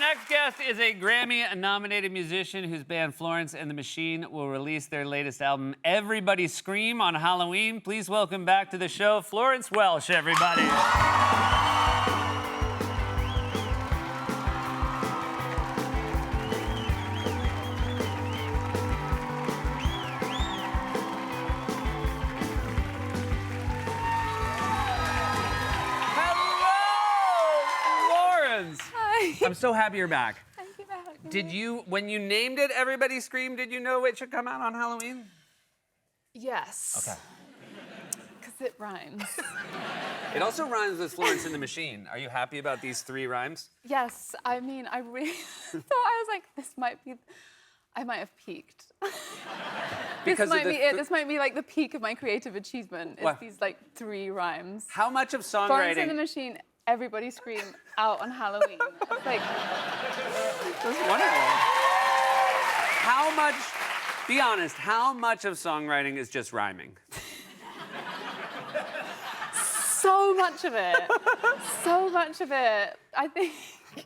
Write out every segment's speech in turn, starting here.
next guest is a Grammy-nominated musician whose band Florence and the Machine will release their latest album, Everybody Scream, on Halloween. Please welcome back to the show, Florence Welch, everybody. I'm so happy you're back. Thank you for having me. Did you, when you named it Everybody Scream, did you know it should come out on Halloween? Yes. Okay. Because it rhymes. It also rhymes with Florence and the Machine. Are you happy about these 3 rhymes? Yes, I mean, I really thought, I was like, this might be, I might have peaked. Because this might be it. This might be like the peak of my creative achievement. It's What? these like 3 rhymes. How much of Florence and the songwriting? Machine, Everybody Scream, out on Halloween. It's like, That's wonderful. How much, be honest, how much of songwriting is just rhyming? so much of it. So much of it. I think. And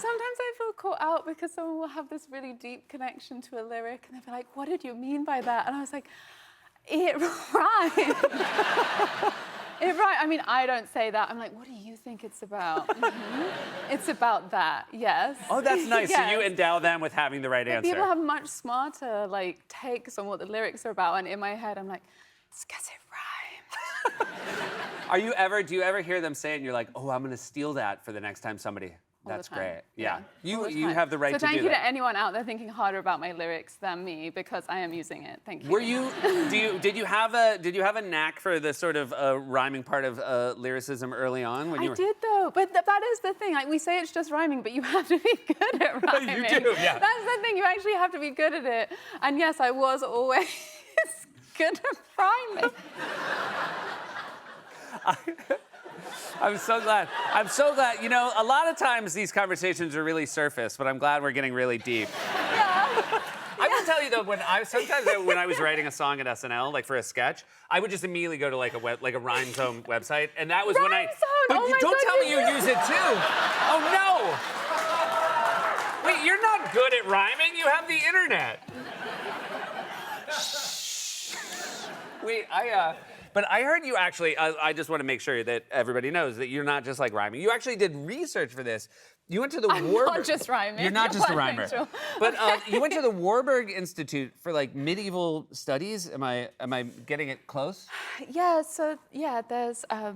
sometimes I feel caught out because someone will have this really deep connection to a lyric and they'll be like, what did you mean by that? And I was like, it rhymes. It right. I mean, I don't say that. I'm like, what do you think it's about? It's about that, yes. Oh, that's nice. Yes. So you endow them with having the right But answer. people have much smarter like takes on what the lyrics are about, and in my head, I'm like, it's because it rhymes. Do you ever hear them say it and you're like, oh, I'm gonna steal that for the next time somebody? All the That's time. great. Yeah. All You the you time. have the right so to do thank you that. to anyone out there thinking harder about my lyrics than me, because I am using it. Thank you. Were you? Did you have a knack for the sort of rhyming part of lyricism early on when you I were? did though, but that is the thing. Like we say it's just rhyming, but you have to be good at rhyming. You do, yeah. That's the thing. You actually have to be good at it. And yes, I was always good at rhyming. I'm so glad. I'm so glad. You know, a lot of times these conversations are really surface, but I'm glad we're getting really deep. Yeah. I will tell you though, when I was writing a song at SNL, like for a sketch, I would just immediately go to like a Rhyme Zone website, and that was when I. Rhyme Zone! But Oh my don't God, tell me you you do. use it too. Oh no! Wait, you're not good at rhyming. You have the internet. Wait, But I heard you actually, I just want to make sure that everybody knows that you're not just like rhyming. You actually did research for this. You went to the I'm Warburg. not just rhyming. You're not just a rhymer. Sure. But you went to the Warburg Institute for like medieval studies. Am I getting it close? Yeah, so yeah, there's a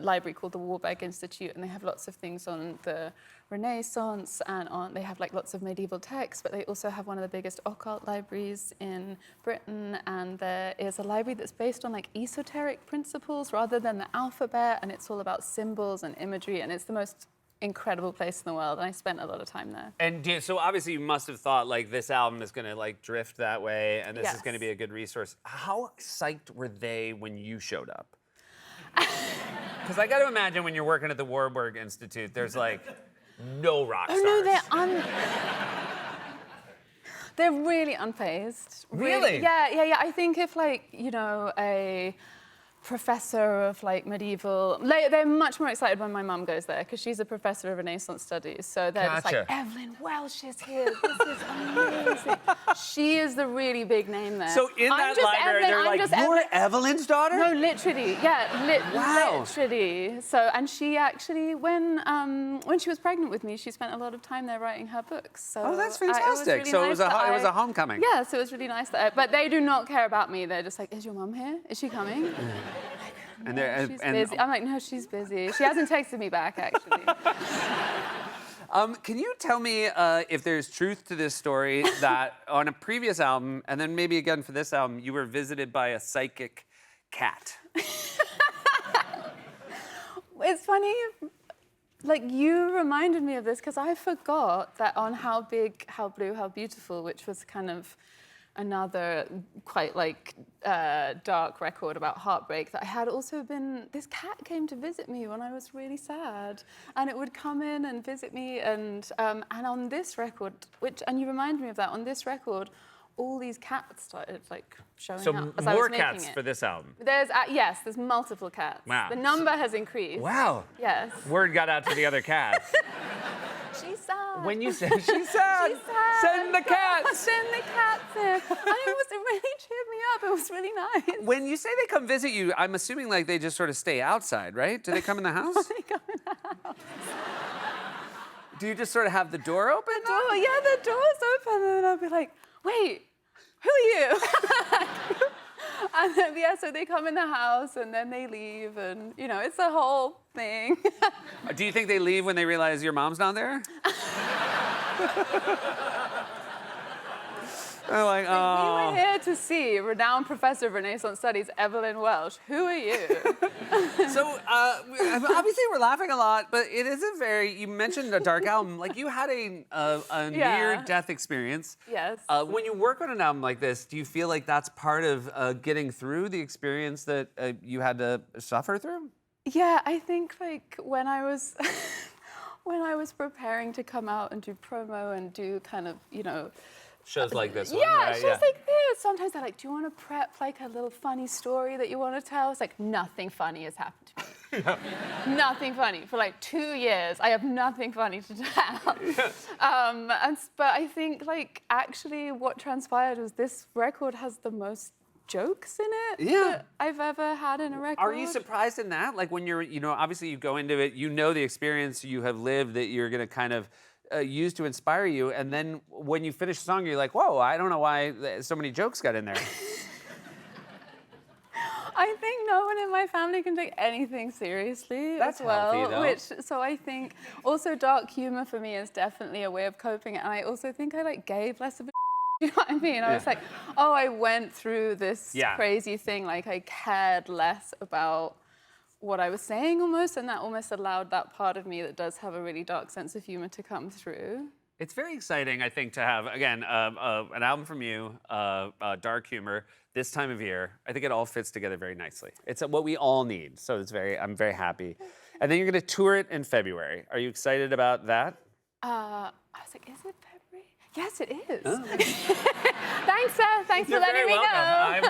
library called the Warburg Institute, and they have lots of things on the Renaissance, and they have like lots of medieval texts, but they also have one of the biggest occult libraries in Britain, and there is a library that's based on like esoteric principles rather than the alphabet, and it's all about symbols and imagery, and it's the most incredible place in the world, and I spent a lot of time there. And so obviously you must have thought like this album is gonna like drift that way, and this is Yes. gonna be a good resource. How psyched were they when you showed up? Because I got to imagine when you're working at the Warburg Institute, there's like no rock stars. Oh no, they're really unfazed. Really? Yeah. I think if like, you know, a professor of like medieval, they're much more excited when my mum goes there because she's a professor of Renaissance studies. So they're just Gotcha. like, Evelyn Welch is here. This is amazing. She is the really big name there. So in I'm that just library, Evelyn, they're I'm like, just you're Evelyn. Evelyn's daughter? No, literally, yeah, Wow. literally. So, and she actually, when she was pregnant with me, she spent a lot of time there writing her books. So Oh, that's it was fantastic. really So it nice was that it was a homecoming. Yeah, so it was really nice that. But they do not care about me. They're just like, is your mum here? Is she coming? And No, they're she's and busy. I'm like, no, she's busy. She hasn't texted me back actually. can you tell me if there's truth to this story that on a previous album, and then maybe again for this album, you were visited by a psychic cat? It's funny, like you reminded me of this because I forgot that on How Big, How Blue, How Beautiful, which was kind of another quite like dark record about heartbreak, that I had also been, this cat came to visit me when I was really sad, and it would come in and visit me, and on this record, and you reminded me of that, on this record, all these cats started like showing So up as I more was making cats it. for this album. There's multiple cats. Wow. The number has increased. Wow. Yes. Word got out to the other cats. She's sad. When you said she's sad, She's sad. send the cats. Send the cats in. And it really cheered me up. It was really nice. When you say they come visit you, I'm assuming like they just sort of stay outside, right? Do they come in the house? They come in the house. Do you just sort of have the door open? Oh, yeah, the door's open, and I'll be like, wait, who are you? And then, yeah, so they come in the house, and then they leave, and, you know, it's a whole thing. Do you think they leave when they realize your mom's not there? They're like, We oh. were here to see renowned professor of Renaissance Studies, Evelyn Welsh. Who are you? So, obviously we're laughing a lot, but it is a very, you mentioned a dark album. Like, you had a Yeah. near-death experience. Yes. When you work on an album like this, do you feel like that's part of getting through the experience that you had to suffer through? Yeah, I think like when I was when I was preparing to come out and do promo and do kind of, you know, Shows like this one, yeah, right? shows like this. Sometimes they're like, do you want to prep like a little funny story that you want to tell? It's like, nothing funny has happened to me. Nothing funny. For like 2 years, I have nothing funny to tell. But I think like actually what transpired was this record has the most jokes in it that I've ever had in a record. Are you surprised in that? Like when you're, you know, obviously you go into it, you know the experience you have lived that you're going to kind of use to inspire you, and then when you finish the song, you're like, whoa, I don't know why so many jokes got in there. I think no one in my family can take anything seriously That's as well. healthy, though. So I think also dark humor for me is definitely a way of coping. And I also think I like gave less of a you know what I mean? I was like, oh, I went through this crazy thing. Like I cared less about what I was saying almost, and that almost allowed that part of me that does have a really dark sense of humor to come through. It's very exciting, I think, to have, again, an album from you, dark humor, this time of year. I think it all fits together very nicely. It's what we all need, so I'm very happy. And then you're going to tour it in February. Are you excited about that? I was like, is it February? Yes, it is. Oh. Thanks, Seth. Thanks for letting me know. I'm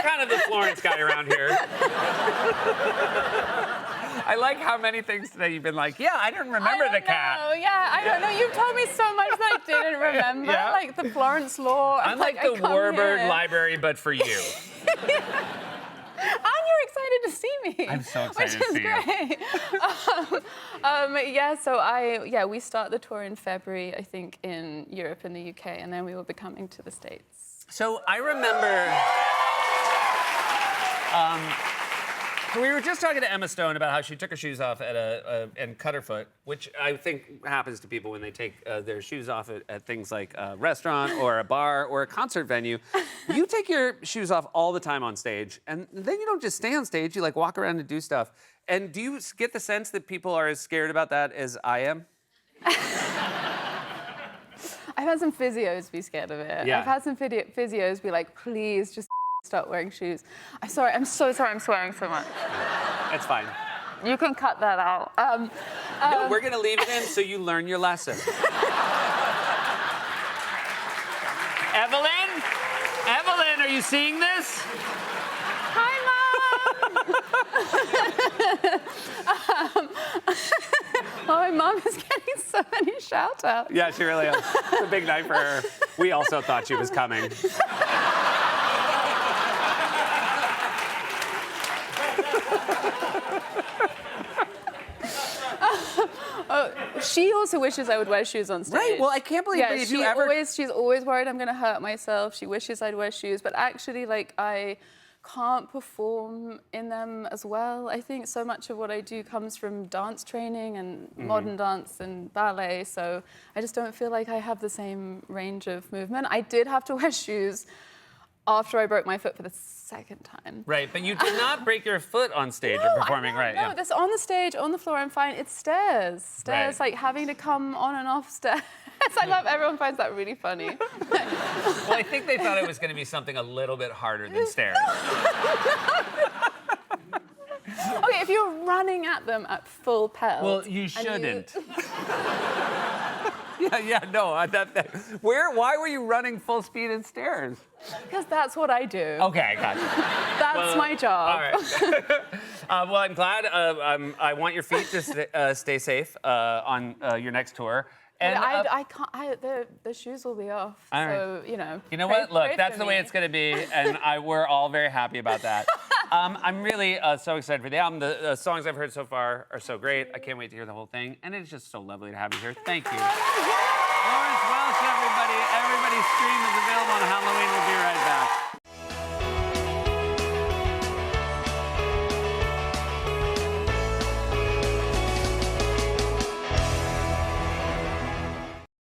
kind of the Florence guy around here. I like how many things today you've been like, yeah, I didn't remember the cat. Oh, yeah, I don't know. You've told me so much that I didn't remember, like the Florence Law. I'm like the Warburg Library, but for you. And you're excited to see me. I'm so excited to see great. We start the tour in February, I think, in Europe and the UK, and then we will be coming to the States. So I remember, so we were just talking to Emma Stone about how she took her shoes off at and cut her foot, which I think happens to people when they take their shoes off at things like a restaurant or a bar or a concert venue. You take your shoes off all the time on stage, and then you don't just stay on stage, you like walk around and do stuff. And do you get the sense that people are as scared about that as I am? I've had some physios be scared of it. Yeah. I've had some physios be like, please just stop wearing shoes. I'm sorry, I'm so sorry I'm swearing so much. That's fine. You can cut that out. No, we're gonna leave it in so you learn your lesson. Evelyn? Evelyn, are you seeing this? Hi, Mom! Oh, my mom is getting so many shout-outs. Yeah, she really is. It's a big night for her. We also thought she was coming. She also wishes I would wear shoes on stage. Right, well, I can't believe that if you ever... She's always worried I'm gonna hurt myself. She wishes I'd wear shoes, but actually, like, I can't perform in them as well. I think so much of what I do comes from dance training and modern dance and ballet, so I just don't feel like I have the same range of movement. I did have to wear shoes after I broke my foot for the second time. Right, but you did not break your foot on stage or performing, right? No, this on the stage, on the floor, I'm fine. It's stairs. Stairs, Right. like having to come on and off stairs. I love everyone finds that really funny. Well, I think they thought it was going to be something a little bit harder than stairs. Okay, if you're running at them at full pelt. Well, you shouldn't. Yeah, no. Why were you running full speed in stairs? Because that's what I do. Okay, gotcha. That's my job. All right. Well, I'm glad. I want your feet to stay safe on your next tour. But And I can't. The shoes will be off. All right. So you know. you know pray- what? Look, pray that's for the way me. it's going to be, and we're all very happy about that. I'm really so excited for the album. The songs I've heard so far are so great. I can't wait to hear the whole thing, and it's just so lovely to have you here. Thank you. Lawrence Welch, everybody. Everybody stream is available on Halloween. We'll be right back.